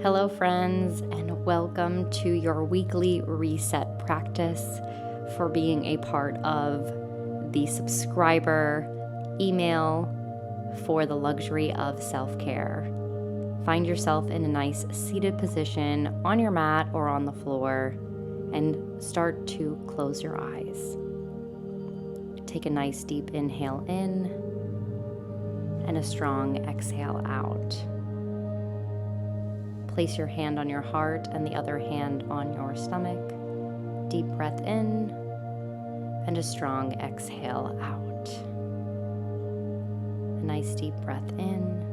Hello, friends, and welcome to your weekly reset practice for being a part of the subscriber email for the luxury of self-care. Find yourself in a nice seated position on your mat or on the floor and start to close your eyes. Take a nice deep inhale in and a strong exhale out. Place your hand on your heart and the other hand on your stomach. Deep breath in and a strong exhale out. A nice deep breath in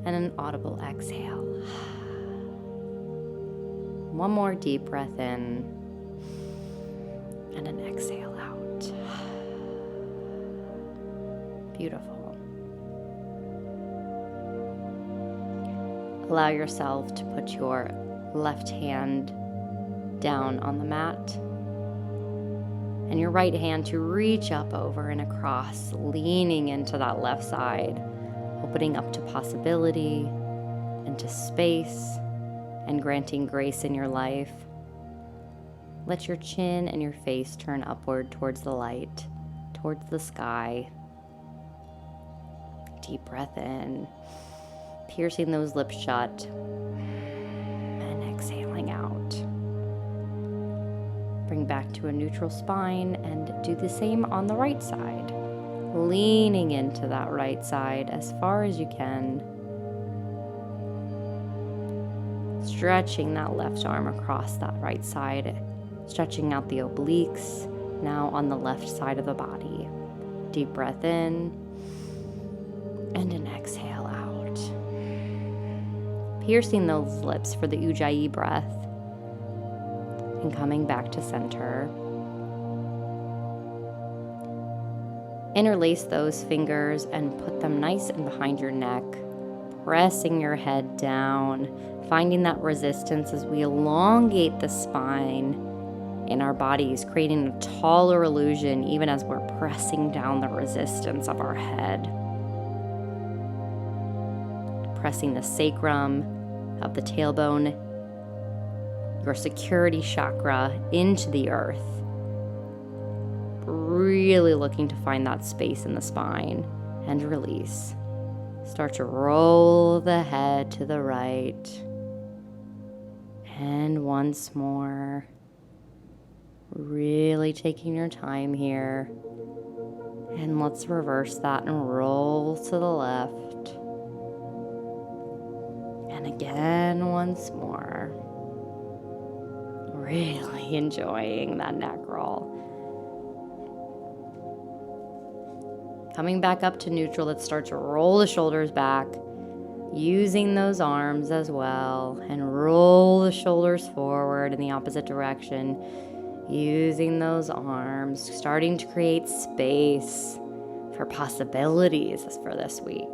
and an audible exhale. One more deep breath in and an exhale out. Beautiful. Allow yourself to put your left hand down on the mat and your right hand to reach up over and across, leaning into that left side, opening up to possibility, into space, and granting grace in your life. Let your chin and your face turn upward towards the light, towards the sky. Deep breath in, piercing those lips shut, and exhaling out. Bring back to a neutral spine and do the same on the right side, leaning into that right side as far as you can, stretching that left arm across that right side, stretching out the obliques, now on the left side of the body. Deep breath in and an exhale out. Piercing those lips for the Ujjayi breath and coming back to center. Interlace those fingers and put them nice and behind your neck, pressing your head down, finding that resistance as we elongate the spine in our bodies, creating a taller illusion even as we're pressing down the resistance of our head. Pressing the sacrum of the tailbone, your security chakra, into the earth. Really looking to find that space in the spine and release. Start to roll the head to the right. And once more, really taking your time here. And let's reverse that and roll to the left. And again, once more. Really enjoying that neck roll. Coming back up to neutral, let's start to roll the shoulders back, using those arms as well, and roll the shoulders forward in the opposite direction, using those arms, starting to create space for possibilities for this week.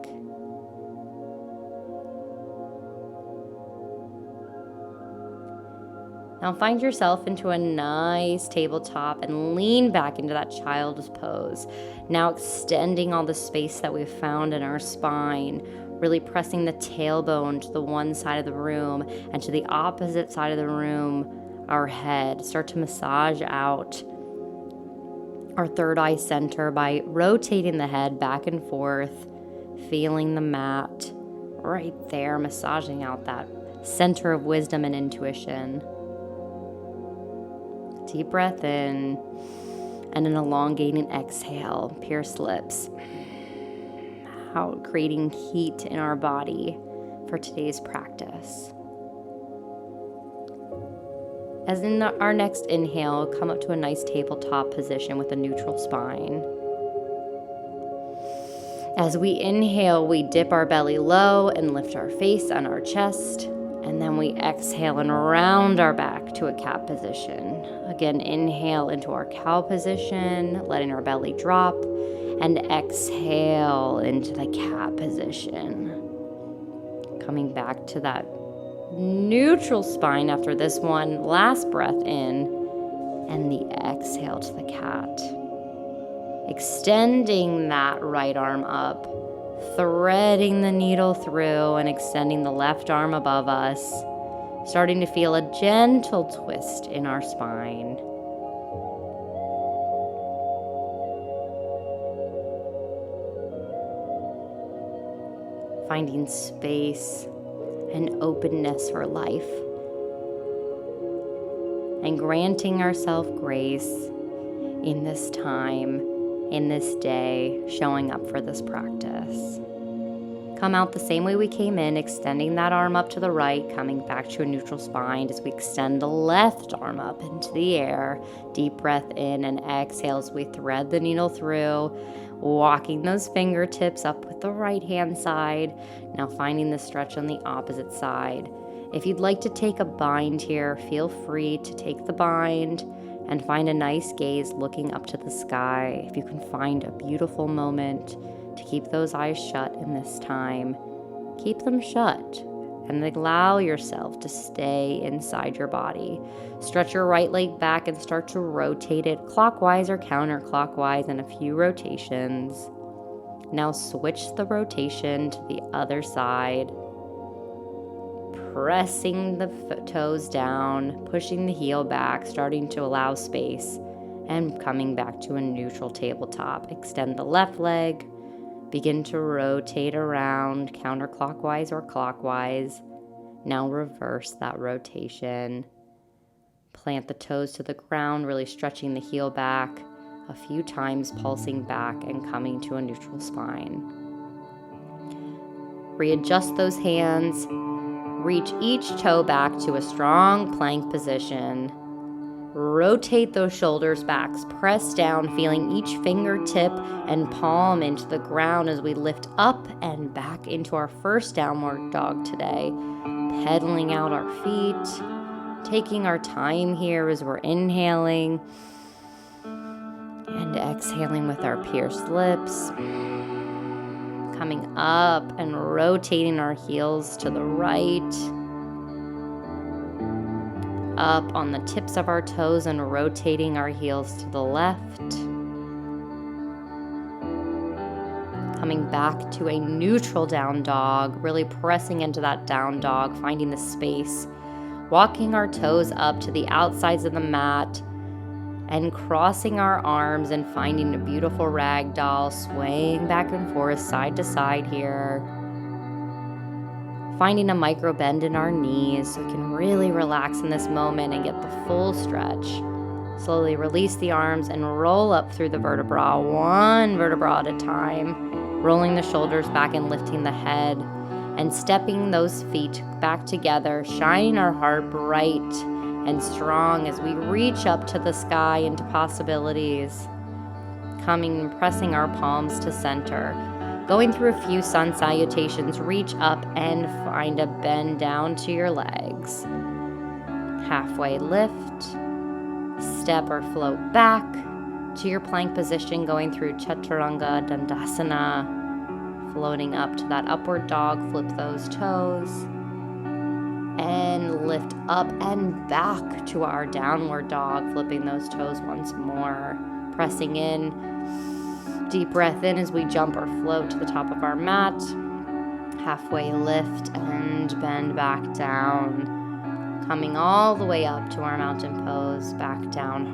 Now find yourself into a nice tabletop and lean back into that child's pose. Now extending all the space that we've found in our spine, really pressing the tailbone to the one side of the room and to the opposite side of the room, our head. Start to massage out our third eye center by rotating the head back and forth, feeling the mat right there, massaging out that center of wisdom and intuition. Deep breath in and an elongating exhale, pierced lips, out, creating heat in our body for today's practice. As in our next inhale, come up to a nice tabletop position with a neutral spine. As we inhale, we dip our belly low and lift our face on our chest. And then we exhale and round our back to a cat position. Again, inhale into our cow position, letting our belly drop, and exhale into the cat position. Coming back to that neutral spine after this one. Last breath in, and the exhale to the cat. Extending that right arm up, threading the needle through and extending the left arm above us, starting to feel a gentle twist in our spine. Finding space and openness for life, and granting ourselves grace in this time, in this day, showing up for this practice. Come out the same way we came in, extending that arm up to the right, coming back to a neutral spine as we extend the left arm up into the air. Deep breath in and exhale as we thread the needle through, walking those fingertips up with the right hand side. Now finding the stretch on the opposite side. If you'd like to take a bind here, feel free to take the bind and find a nice gaze looking up to the sky. If you can find a beautiful moment to keep those eyes shut in this time, keep them shut and allow yourself to stay inside your body. Stretch your right leg back and start to rotate it clockwise or counterclockwise in a few rotations. Now switch the rotation to the other side, pressing the toes down, pushing the heel back, starting to allow space, and coming back to a neutral tabletop. Extend the left leg, begin to rotate around counterclockwise or clockwise. Now reverse that rotation. Plant the toes to the ground, really stretching the heel back a few times, pulsing back and coming to a neutral spine. Readjust those hands. Reach each toe back to a strong plank position. Rotate those shoulders back. Press down, feeling each fingertip and palm into the ground as we lift up and back into our first downward dog today. Pedaling out our feet, taking our time here as we're inhaling and exhaling with our pierced lips. Coming up and rotating our heels to the right, up on the tips of our toes and rotating our heels to the left. Coming back to a neutral down dog, really pressing into that down dog, finding the space, walking our toes up to the outsides of the mat and crossing our arms and finding a beautiful ragdoll, swaying back and forth side to side here. Finding a micro bend in our knees so we can really relax in this moment and get the full stretch. Slowly release the arms and roll up through the vertebra, one vertebra at a time, rolling the shoulders back and lifting the head and stepping those feet back together, shining our heart bright and strong as we reach up to the sky into possibilities. Coming and pressing our palms to center. Going through a few sun salutations, reach up and find a bend down to your legs. Halfway lift, step or float back to your plank position, going through Chaturanga Dandasana, floating up to that upward dog, flip those toes, and lift up and back to our downward dog, flipping those toes once more, pressing in. Deep breath in as we jump or float to the top of our mat. Halfway lift and bend back down. Coming all the way up to our mountain pose. Back down,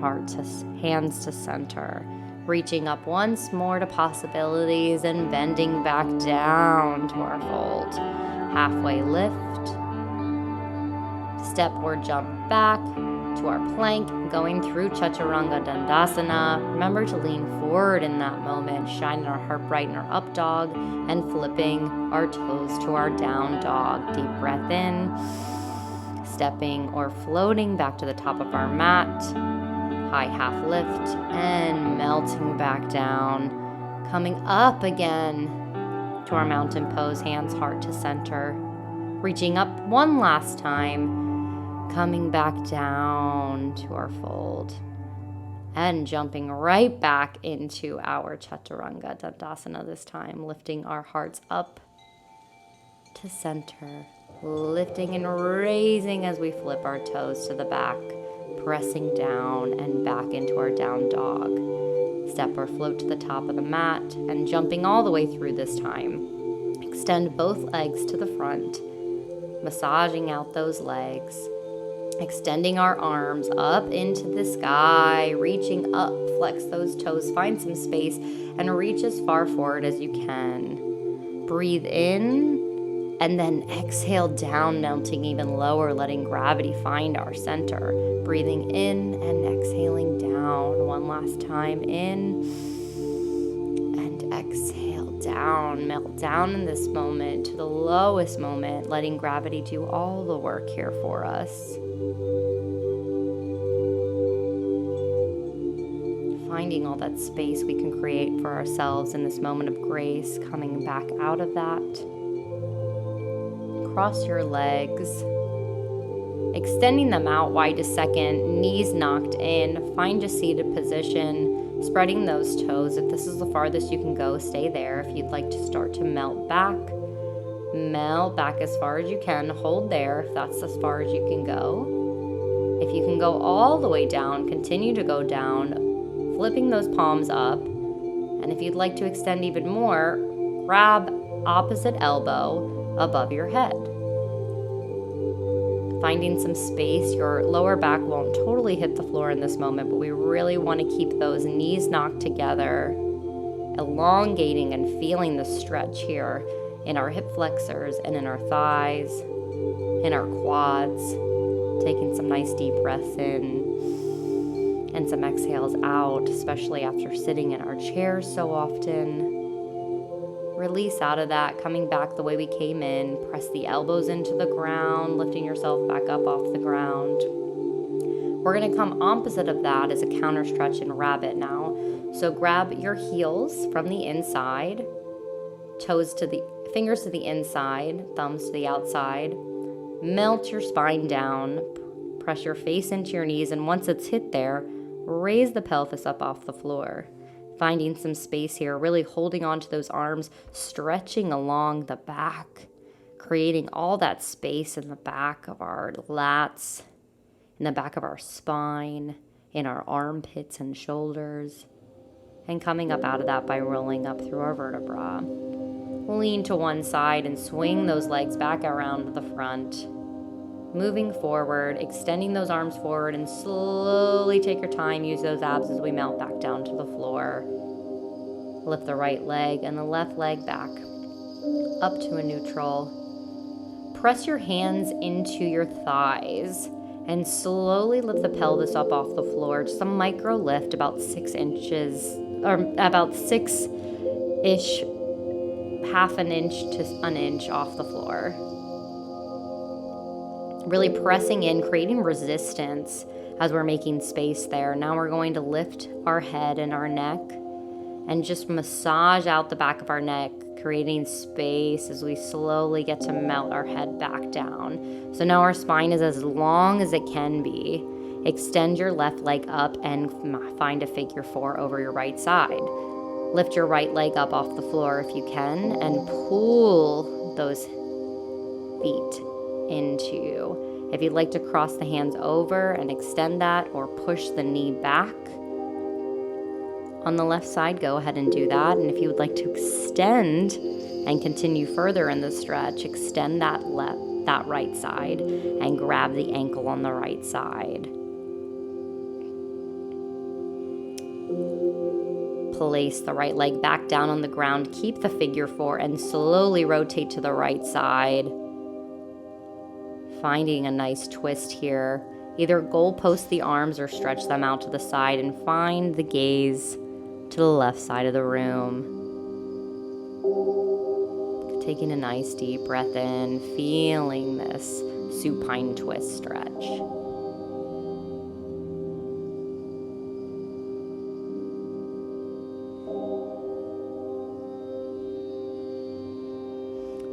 hands to center. Reaching up once more to possibilities and bending back down to our fold. Halfway lift. Step or jump back to our plank, going through Chaturanga Dandasana. Remember to lean forward in that moment, shining our heart bright in our up dog and flipping our toes to our down dog. Deep breath in, stepping or floating back to the top of our mat. High half lift and melting back down. Coming up again to our mountain pose, hands heart to center. Reaching up one last time. Coming back down to our fold and jumping right back into our Chaturanga Dandasana this time, lifting our hearts up to center, lifting and raising as we flip our toes to the back, pressing down and back into our down dog. Step or float to the top of the mat, and jumping all the way through this time. Extend both legs to the front, massaging out those legs, extending our arms up into the sky, reaching up, flex those toes, find some space, and reach as far forward as you can. Breathe in, and then exhale down, melting even lower, letting gravity find our center. Breathing in and exhaling down. One last time, in and exhale down. Melt down in this moment to the lowest moment, letting gravity do all the work here for us. Finding all that space we can create for ourselves in this moment of grace, coming back out of that. Cross your legs, extending them out wide a second, knees knocked in, find a seated position, spreading those toes. If this is the farthest you can go, stay there. If you'd like to start to melt back as far as you can, hold there if that's as far as you can go. If you can go all the way down, continue to go down, flipping those palms up. And if you'd like to extend even more, grab opposite elbow above your head. Finding some space. Your lower back won't totally hit the floor in this moment, but we really want to keep those knees knocked together, elongating and feeling the stretch here in our hip flexors and in our thighs, in our quads. Taking some nice deep breaths in and some exhales out, especially after sitting in our chairs so often. Release out of that, coming back the way we came in. Press the elbows into the ground, lifting yourself back up off the ground. We're going to come opposite of that as a counter stretch in rabbit now. So grab your heels from the inside, fingers to the inside, thumbs to the outside. Melt your spine down, press your face into your knees, and once it's hit there, raise the pelvis up off the floor. Finding some space here, really holding on to those arms, stretching along the back, creating all that space in the back of our lats, in the back of our spine, in our armpits and shoulders, and coming up out of that by rolling up through our vertebra. Lean to one side and swing those legs back around to the front. Moving forward, extending those arms forward, and slowly take your time. Use those abs as we melt back down to the floor. Lift the right leg and the left leg back up to a neutral. Press your hands into your thighs and slowly lift the pelvis up off the floor. Just a micro lift, about 6 inches, or about 6-ish, half an inch to an inch off the floor. Really pressing in, creating resistance as we're making space there. Now we're going to lift our head and our neck and just massage out the back of our neck, creating space as we slowly get to melt our head back down. So now our spine is as long as it can be. Extend your left leg up and find a figure 4 over your right side. Lift your right leg up off the floor if you can and pull those feet into you. If you'd like to cross the hands over and extend that, or push the knee back on the left side, go ahead and do that. And if you would like to extend and continue further in the stretch, extend that right side and grab the ankle on the right side. Place the right leg back down on the ground, keep the figure 4, and slowly rotate to the right side. Finding a nice twist here. Either goalpost the arms or stretch them out to the side, and find the gaze to the left side of the room. Taking a nice deep breath in, feeling this supine twist stretch.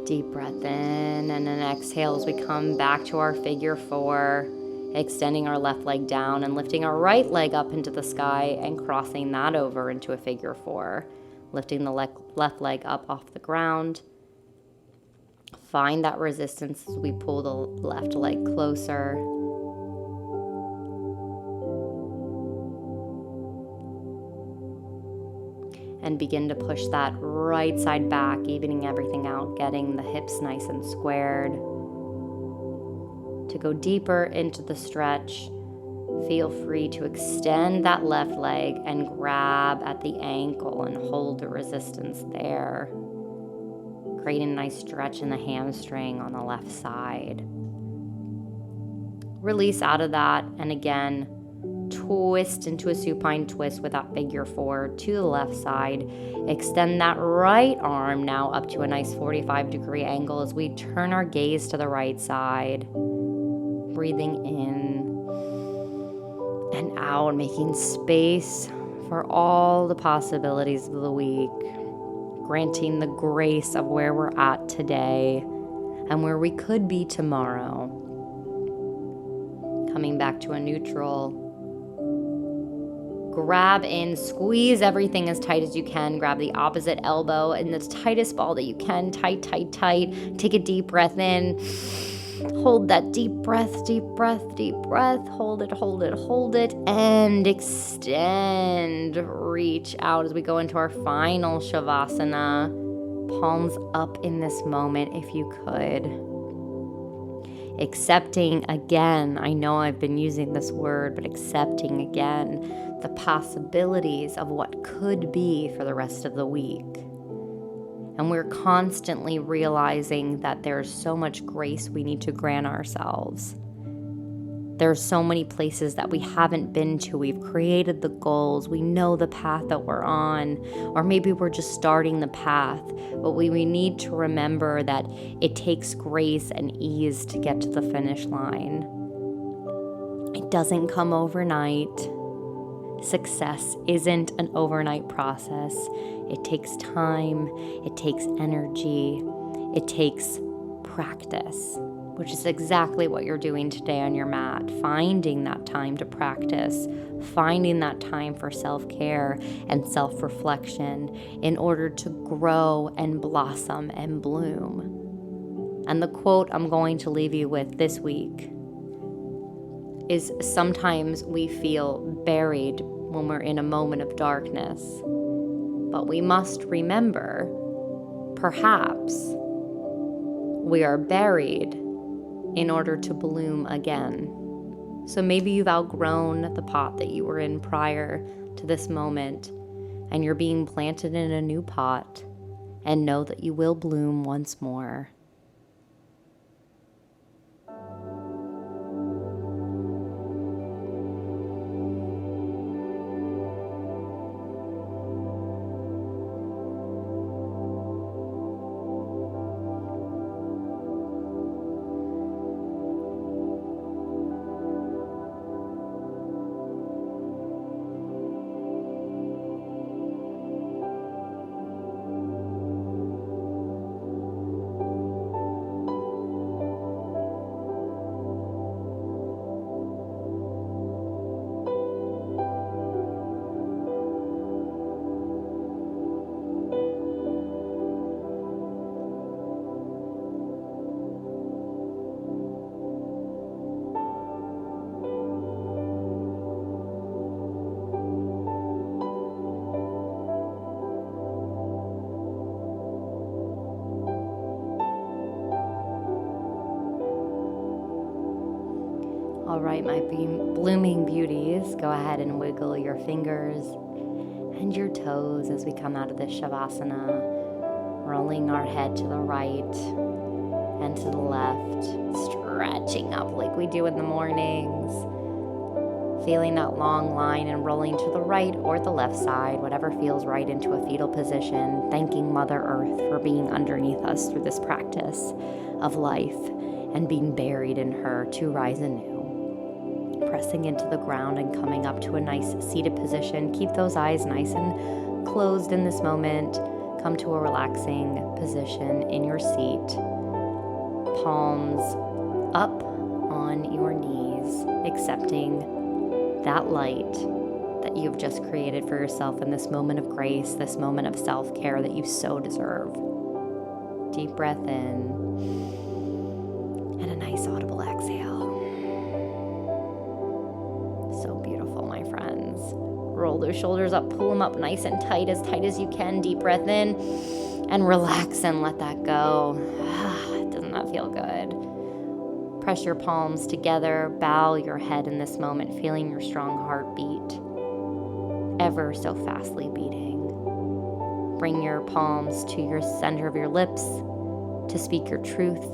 Deep breath in, and an exhale as we come back to our figure 4, extending our left leg down and lifting our right leg up into the sky and crossing that over into a figure 4. Lifting the left leg up off the ground. Find that resistance as we pull the left leg closer. and begin to push that right side back, evening everything out, getting the hips nice and squared. To go deeper into the stretch, feel free to extend that left leg and grab at the ankle and hold the resistance there, creating a nice stretch in the hamstring on the left side. Release out of that, and again, twist into a supine twist with that figure 4 to the left side. Extend that right arm now up to a nice 45-degree angle as we turn our gaze to the right side. Breathing in and out, making space for all the possibilities of the week, granting the grace of where we're at today and where we could be tomorrow. Coming back to a neutral. Grab in, squeeze everything as tight as you can. Grab the opposite elbow in the tightest ball that you can. Tight, tight, tight. Take a deep breath in. Hold that deep breath, deep breath, deep breath. Hold it, hold it, hold it. And extend. Reach out as we go into our final Shavasana. Palms up in this moment if you could. Accepting again, I know I've been using this word, but accepting again the possibilities of what could be for the rest of the week. And we're constantly realizing that there's so much grace we need to grant ourselves. There's so many places that we haven't been to. We've created the goals. We know the path that we're on, or maybe we're just starting the path. But we need to remember that it takes grace and ease to get to the finish line. It doesn't come overnight. Success isn't an overnight process. It takes time, it takes energy, it takes practice, which is exactly what you're doing today on your mat. Finding that time to practice, finding that time for self-care and self-reflection in order to grow and blossom and bloom. And the quote I'm going to leave you with this week is, sometimes we feel buried when we're in a moment of darkness, but we must remember, perhaps we are buried in order to bloom again. So maybe you've outgrown the pot that you were in prior to this moment, and you're being planted in a new pot, and know that you will bloom once more. All right, my blooming beauties, go ahead and wiggle your fingers and your toes as we come out of this Shavasana, rolling our head to the right and to the left, stretching up like we do in the mornings, feeling that long line and rolling to the right or the left side, whatever feels right, into a fetal position, thanking Mother Earth for being underneath us through this practice of life and being buried in her to rise anew. Pressing into the ground and coming up to a nice seated position. Keep those eyes nice and closed in this moment. Come to a relaxing position in your seat. Palms up on your knees, accepting that light that you've just created for yourself in this moment of grace, this moment of self-care that you so deserve. Deep breath in and a nice audible exhale. So beautiful, my friends. Roll those shoulders up, pull them up nice and tight as you can. Deep breath in and relax and let that go. Doesn't that feel good? Press your palms together, bow your head in this moment, feeling your strong heartbeat ever so fastly beating. Bring your palms to your center of your lips to speak your truth,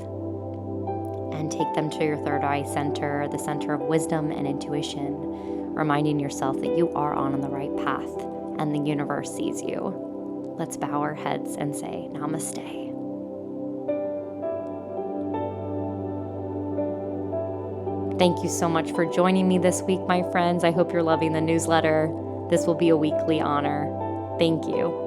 and take them to your third eye center, the center of wisdom and intuition, reminding yourself that you are on the right path and the universe sees you. Let's bow our heads and say namaste. Thank you so much for joining me this week, my friends. I hope you're loving the newsletter. This will be a weekly honor. Thank you.